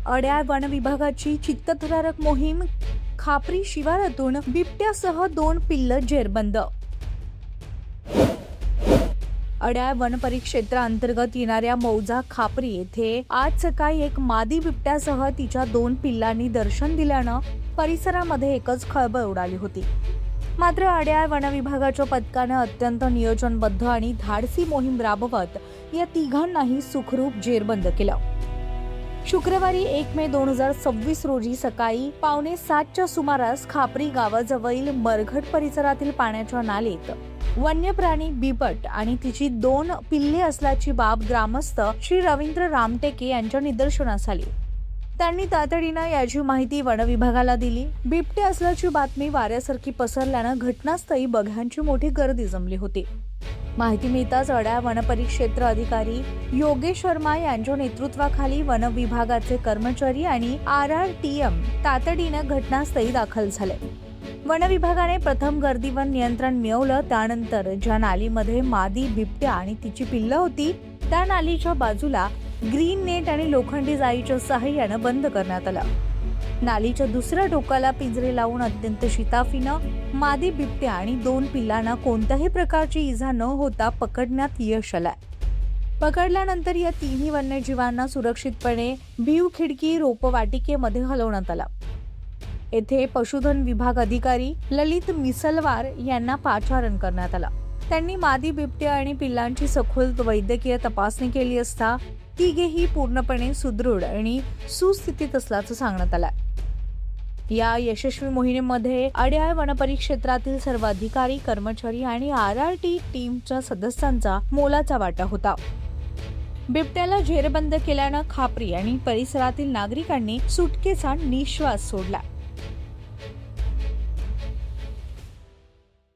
Adyal one विभागाची चित्तथरारक मोहीम, खापरी शिवारातून बिबट्यासह 2 पिल्ल जेरबंद। अड्याळ वन परिक्षेत्राअंतर्गत येणाऱ्या मौजा खापरी येथे आज सकाळी एक मादी बिबट्यासह तिच्या 2 पिल्लांनी दर्शन दिल्यानं परिसरामध्ये एकच खळबळ उडाली होती। मात्र अड्याळ वन विभागाच्या पथकानं अत्यंत नियोजनबद्ध आणि धाडसी मोहीम राबवत या तिघांनाही सुखरूप जेरबंद केलं। शुक्रवारी 1 मे 2026 रोजी सकाळी 6:45च्या सुमारास खापरी गावाजवळील मरघट परिसरातील पाण्याच्या नालेत वन्य प्राणी बिबट आणि तिची 2 पिल्ले असल्याची बाब ग्रामस्थ श्री रवींद्र रामटेके यांच्या निदर्शनास आली। त्यांनी तातडीनं याची माहिती वन विभागाला दिली। बिबटे असल्याची बातमी वाऱ्यासारखी पसरल्यानं घटनास्थळी बघ्यांची मोठी गर्दी जमली होती। माहिती मिळताच अड्याळ वन परिक्षेत्र अधिकारी योगेश शर्मा यांच्या नेतृत्वाखाली वन विभागाचे कर्मचारी आणि RRTM तातडीनं घटनास्थळी दाखल झाले। वन विभागाने प्रथम गर्दीवर नियंत्रण मिळवलं। त्यानंतर ज्या नालीमध्ये मादी बिबट्या आणि तिची पिल्लं होती त्या नालीच्या बाजूला ग्रीन नेट आणि लोखंडी जाळीच्या सहाय्यानं बंद करण्यात आलं। नालीच्या दुसऱ्या टोकाला पिंजरे लावून अत्यंत शिताफीनं मादी बिबट्या आणि 2 पिल्लांना कोणत्याही प्रकारची इजा न होता पकडण्यात यश आलंय। पकडल्यानंतर या तिन्ही वन्यजीवांना सुरक्षितपणे भीव खिडकी रोपवाटिकेमध्ये हलवण्यात आला। येथे पशुधन विभाग अधिकारी ललित मिसलवार यांना पाचारण करण्यात आला। त्यांनी मादी बिबट्या आणि पिल्लांची सखोल वैद्यकीय तपासणी केली असता तिघेही पूर्णपणे सुदृढ आणि सुस्थितीत असल्याचं सांगण्यात आलं। या यशस्वी मोहिमेमध्ये अड्याळ वन परिक्षेत्रातील सर्व अधिकारी, कर्मचारी आणि RRT टीमच्या सदस्यांचा मोलाचा वाटा होता। बिबट्याला जेरबंद केल्यानं खापरी आणि परिसरातील नागरिकांनी सुटकेचा निश्वास सोडला।